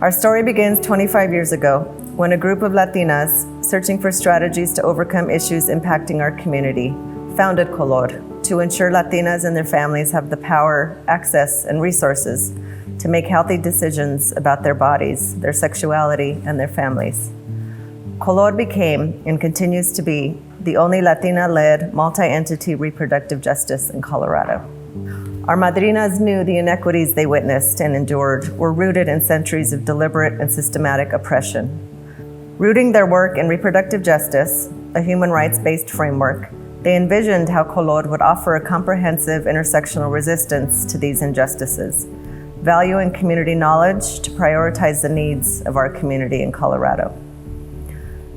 Our story begins 25 years ago when a group of Latinas, searching for strategies to overcome issues impacting our community, founded Color to ensure Latinas and their families have the power, access, and resources to make healthy decisions about their bodies, their sexuality, and their families. Color became, and continues to be, the only Latina-led multi-entity reproductive justice in Colorado. Our madrinas knew the inequities they witnessed and endured were rooted in centuries of deliberate and systematic oppression. Rooting their work in reproductive justice, a human rights-based framework, they envisioned how Color would offer a comprehensive intersectional resistance to these injustices, valuing community knowledge to prioritize the needs of our community in Colorado.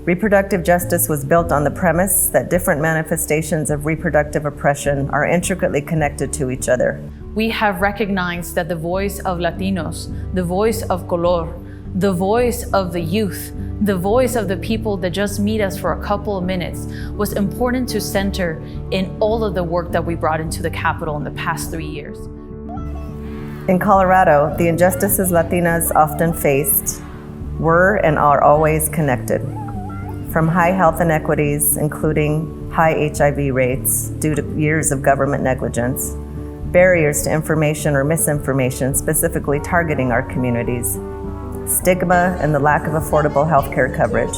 Reproductive justice was built on the premise that different manifestations of reproductive oppression are intricately connected to each other. We have recognized that the voice of Latinos, the voice of Color, the voice of the youth, the voice of the people that just meet us for a couple of minutes was important to center in all of the work that we brought into the Capitol in the past 3 years. In Colorado, the injustices Latinas often faced were and are always connected. From high health inequities, including high HIV rates due to years of government negligence, barriers to information or misinformation specifically targeting our communities, stigma and the lack of affordable healthcare coverage,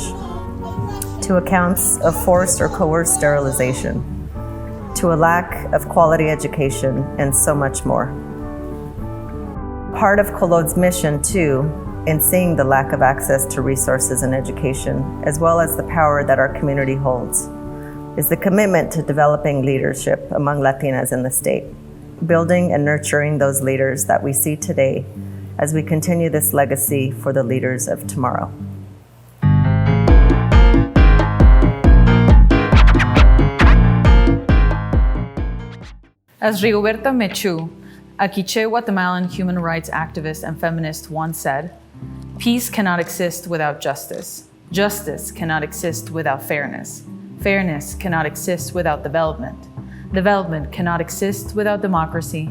to accounts of forced or coerced sterilization, to a lack of quality education, and so much more. Part of Color's mission, too, in seeing the lack of access to resources and education, as well as the power that our community holds, is the commitment to developing leadership among Latinas in the state, building and nurturing those leaders that we see today as we continue this legacy for the leaders of tomorrow. As Rigoberta Menchú, a Quiché Guatemalan human rights activist and feminist, once said, "Peace cannot exist without justice. Justice cannot exist without fairness. Fairness cannot exist without development. Development cannot exist without democracy.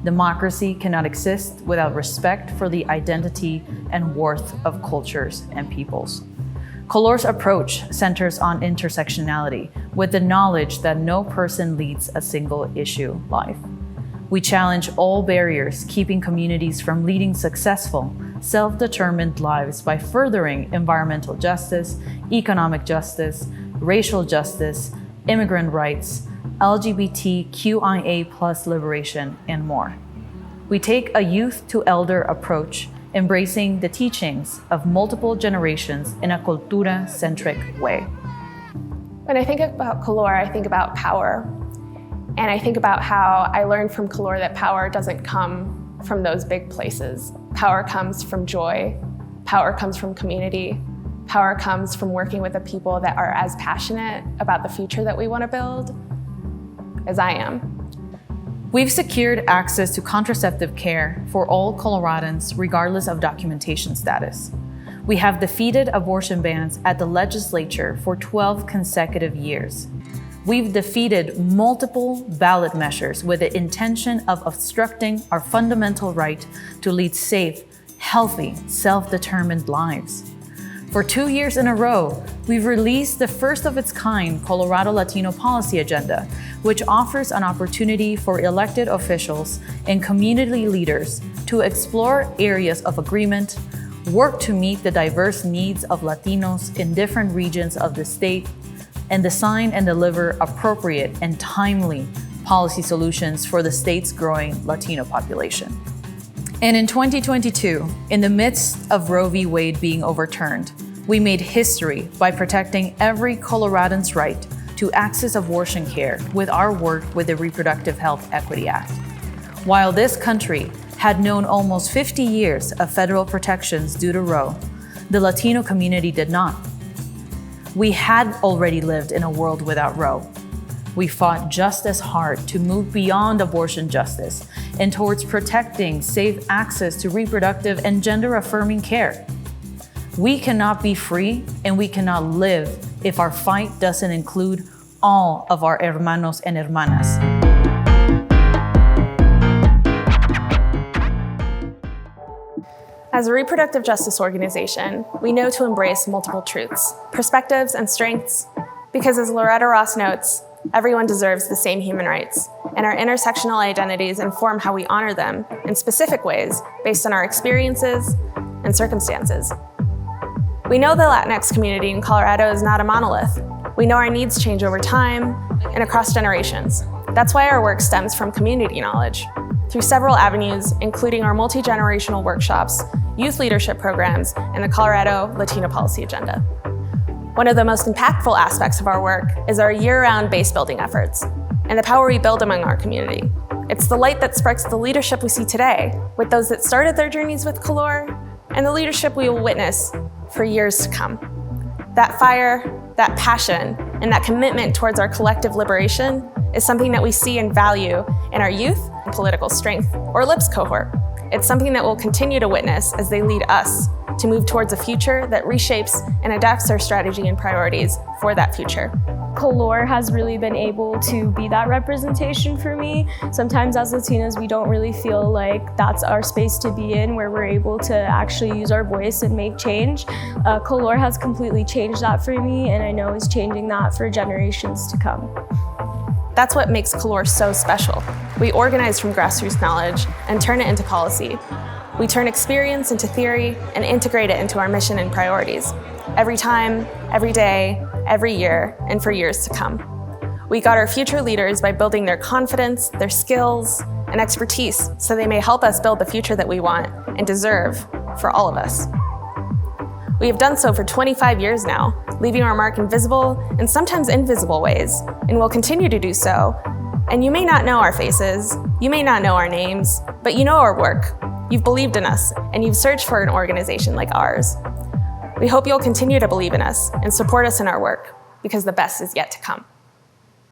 Democracy cannot exist without respect for the identity and worth of cultures and peoples." Color's approach centers on intersectionality with the knowledge that no person leads a single issue life. We challenge all barriers keeping communities from leading successful, self-determined lives by furthering environmental justice, economic justice, racial justice, immigrant rights, LGBTQIA+ liberation, and more. We take a youth to elder approach, embracing the teachings of multiple generations in a cultura-centric way. When I think about Color, I think about power. And I think about how I learned from Color that power doesn't come from those big places. Power comes from joy. Power comes from community. Power comes from working with the people that are as passionate about the future that we want to build as I am. We've secured access to contraceptive care for all Coloradans, regardless of documentation status. We have defeated abortion bans at the legislature for 12 consecutive years. We've defeated multiple ballot measures with the intention of obstructing our fundamental right to lead safe, healthy, self-determined lives. For 2 years in a row, we've released the first of its kind Colorado Latino Policy Agenda, which offers an opportunity for elected officials and community leaders to explore areas of agreement, work to meet the diverse needs of Latinos in different regions of the state, and design and deliver appropriate and timely policy solutions for the state's growing Latino population. And in 2022, in the midst of Roe v. Wade being overturned, we made history by protecting every Coloradan's right to access abortion care with our work with the Reproductive Health Equity Act. While this country had known almost 50 years of federal protections due to Roe, the Latino community did not. We had already lived in a world without Roe. We fought just as hard to move beyond abortion justice and towards protecting safe access to reproductive and gender-affirming care. We cannot be free and we cannot live if our fight doesn't include all of our hermanos and hermanas. As a reproductive justice organization, we know to embrace multiple truths, perspectives, and strengths, because as Loretta Ross notes, everyone deserves the same human rights, and our intersectional identities inform how we honor them in specific ways based on our experiences and circumstances. We know the Latinx community in Colorado is not a monolith. We know our needs change over time and across generations. That's why our work stems from community knowledge, through several avenues, including our multi-generational workshops, youth leadership programs, and the Colorado Latino Policy Agenda. One of the most impactful aspects of our work is our year-round base building efforts and the power we build among our community. It's the light that sparks the leadership we see today with those that started their journeys with Color and the leadership we will witness for years to come. That fire, that passion, and that commitment towards our collective liberation is something that we see and value in our youth and political strength, or LIPS cohort. It's something that we'll continue to witness as they lead us to move towards a future that reshapes and adapts our strategy and priorities for that future. Color has really been able to be that representation for me. Sometimes as Latinas, we don't really feel like that's our space to be in, where we're able to actually use our voice and make change. Color has completely changed that for me, and I know is changing that for generations to come. That's what makes Color so special. We organize from grassroots knowledge and turn it into policy. We turn experience into theory and integrate it into our mission and priorities. Every time, every day, every year, and for years to come. We got our future leaders by building their confidence, their skills, and expertise so they may help us build the future that we want and deserve for all of us. We have done so for 25 years now, leaving our mark in visible and sometimes invisible ways, and will continue to do so. And you may not know our faces, you may not know our names, but you know our work. You've believed in us, and you've searched for an organization like ours. We hope you'll continue to believe in us and support us in our work, because the best is yet to come.